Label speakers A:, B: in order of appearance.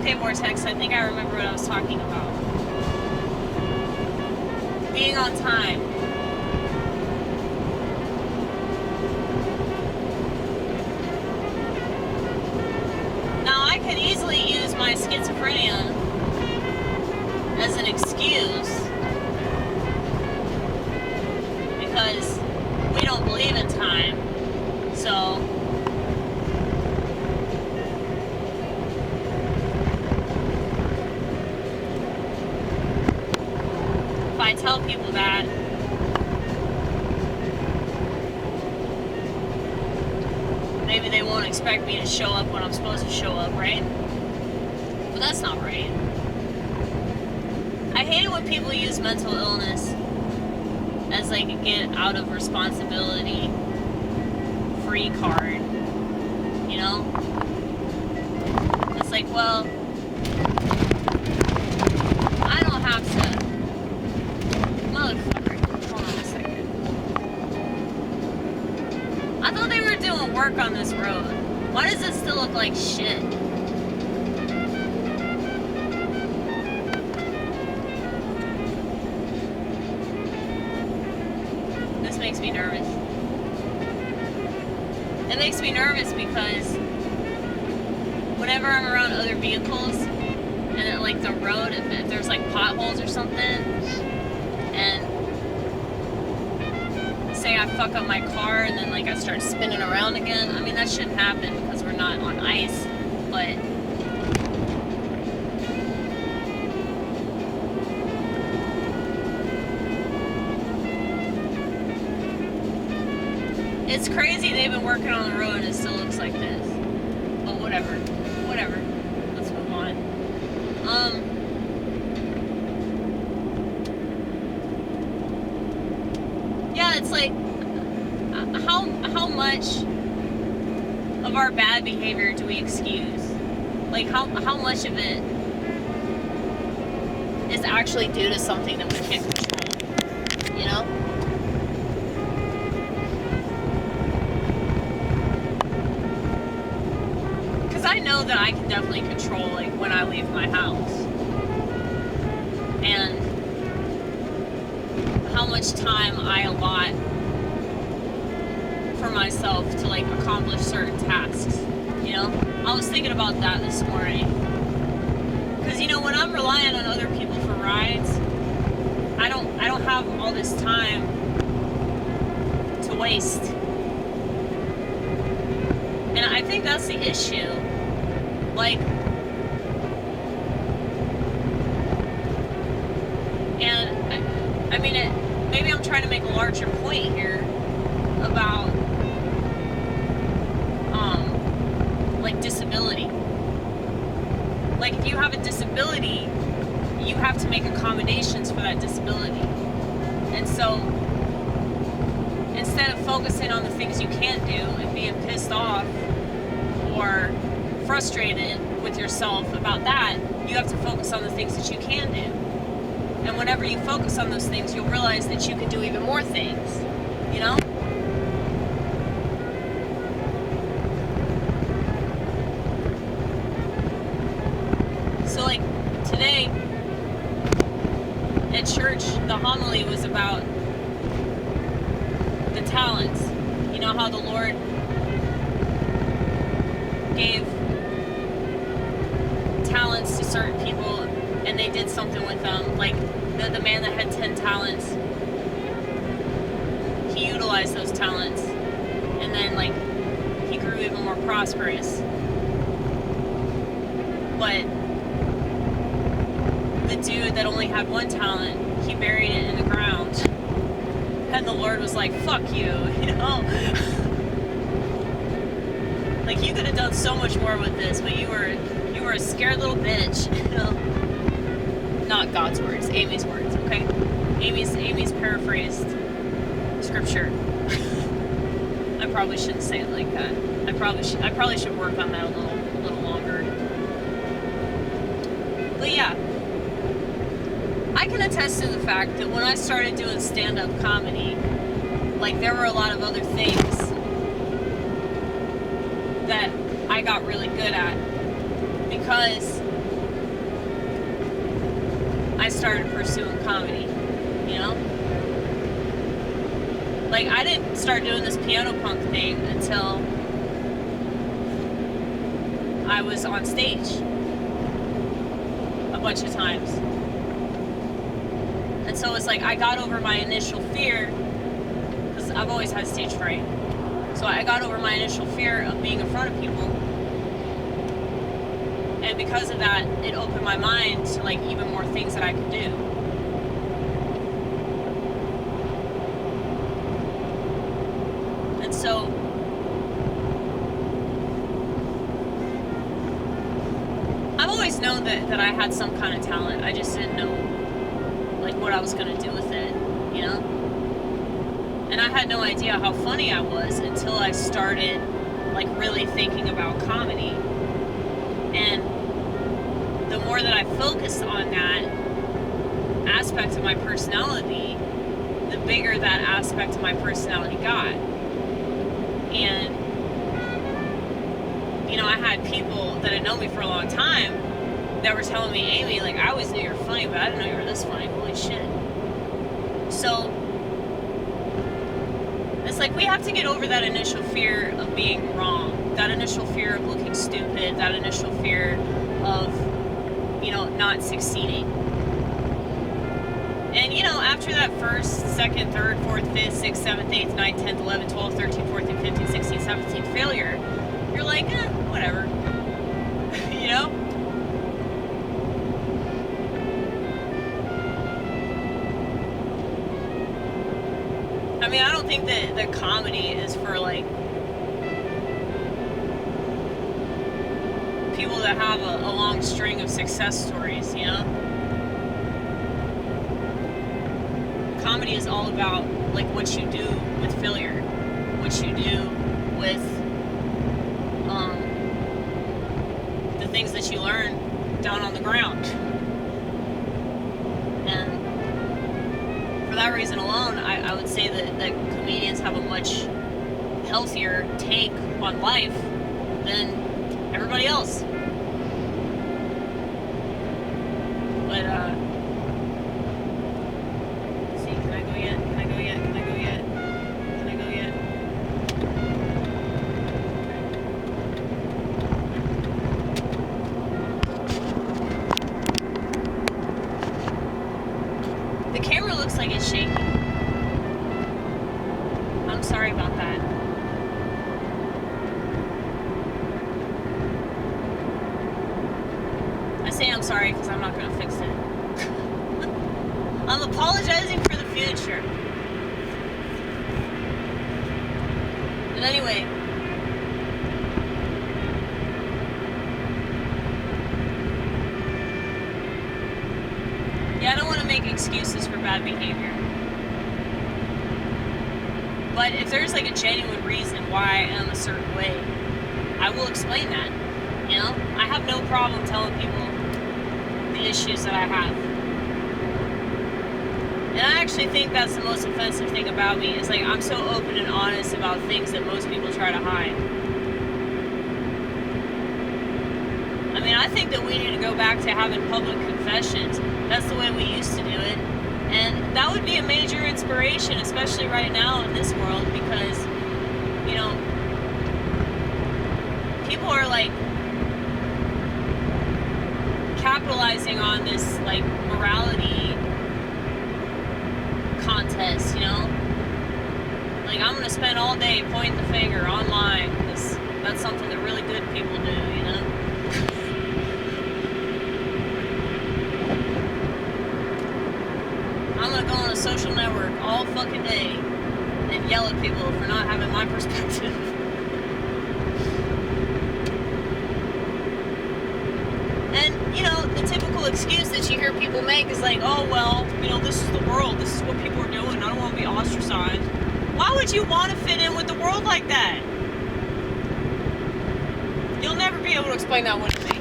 A: Okay, Vortex, I think I remember what I was talking about. Being on time. Now, I could easily use my schizophrenia as an excuse because we don't believe in time. So, if I tell people that, maybe they won't expect me to show up when I'm supposed to show up, right? But that's not right. I hate it when people use mental illness as like a get out of responsibility free card. You know? It's like, well, I don't have to. Motherfucker. Hold on a second. I thought they were doing work on this road. Why does it still look like shit? This makes me nervous. It makes me nervous because whenever I'm around other vehicles and it, like the road, if there's like potholes or something, and say I fuck up my car and then like I start spinning around again, I mean that shouldn't happen because we're not on ice, but it's crazy they've been working on the road and it still looks like this. But whatever. Let's move on. Yeah, it's like how much of our bad behavior do we excuse? Like how much of it is actually due to something that we can't control? You know? I know that I can definitely control like when I leave my house and how much time I allot for myself to like accomplish certain tasks. You know, I was thinking about that this morning because you know when I'm relying on other people for rides, I don't have all this time to waste, and I think that's the issue. Like, and I mean, maybe I'm trying to make a larger point here about, like disability. Like, if you have a disability, you have to make accommodations for that disability. And so, instead of focusing on the things you can't do and being pissed off or frustrated with yourself about that, you have to focus on the things that you can do. And whenever you focus on those things, you'll realize that you can do even more things, you know? So like today at church, the homily was about the talents. You know how the Lord gave talents to certain people and they did something with them. Like the man that had 10 talents, he utilized those talents and then like he grew even more prosperous. But the dude that only had one talent, he buried it in the ground and the Lord was like, fuck you, you know? Like you could have done so much more with this, but you were a scared little bitch, you know? Not God's words, Amy's words, okay? Amy's paraphrased scripture. I probably shouldn't say it like that. I probably should work on that a little longer. But yeah, I can attest to the fact that when I started doing stand-up comedy, like there were a lot of other things that I got really good at because I started pursuing comedy, you know? Like, I didn't start doing this piano punk thing until I was on stage a bunch of times. And so it's like I got over my initial fear, because I've always had stage fright. So I got over my initial fear of being in front of people. And because of that, it opened my mind to like even more things that I could do. And so I've always known that I had some kind of talent. I just didn't know like what I was going to do with it, you know? And I had no idea how funny I was until I started like really thinking about comedy. And the more that I focused on that aspect of my personality, the bigger that aspect of my personality got. And, you know, I had people that had known me for a long time that were telling me, Amy, like, I always knew you were funny, but I didn't know you were this funny. Holy shit. So, it's like we have to get over that initial fear of being wrong, that initial fear of looking stupid, that initial fear of, you know, not succeeding. And, you know, after that first, second, third, fourth, fifth, sixth, seventh, eighth, ninth, 10th, 11th, 12th, 13th, 14th, 15th, 16th, 17th failure, you're like, whatever. You know? I mean, I don't think that the comedy is for, like, people that have a long string of success stories, you know? Comedy is all about, like, what you do with failure, what you do with the things that you learn down on the ground. And for that reason alone, I would say that comedians have a much healthier take on life than everybody else. But, let's see, can I go yet? Can I go yet? Can I go yet? Can I go yet? The camera looks like it's shaking. I'm sorry about that. I say I'm sorry because I'm not going to fix it. I'm apologizing for the future. But anyway, yeah, I don't want to make excuses for bad behavior. But if there's like a genuine reason why I am a certain way, I will explain that. You know, I have no problem telling people the issues that I have. And I actually think that's the most offensive thing about me, is like I'm so open and honest about things that most people try to hide. I mean, I think that we need to go back to having public confessions. That's the way we used to do it. And that would be a major inspiration, especially right now in this world, because, you know, people are like capitalizing on this like morality contest, you know? Like, I'm gonna spend all day pointing the finger online, because that's something that really good people do, you know? I'm gonna go on a social network all fucking day and yell at people for not having my perspective. And, you know, the typical excuse that you hear people make is like, oh, well, you know, this is the world. This is what people are doing. I don't want to be ostracized. Why would you want to fit in with the world like that? You'll never be able to explain that one to me.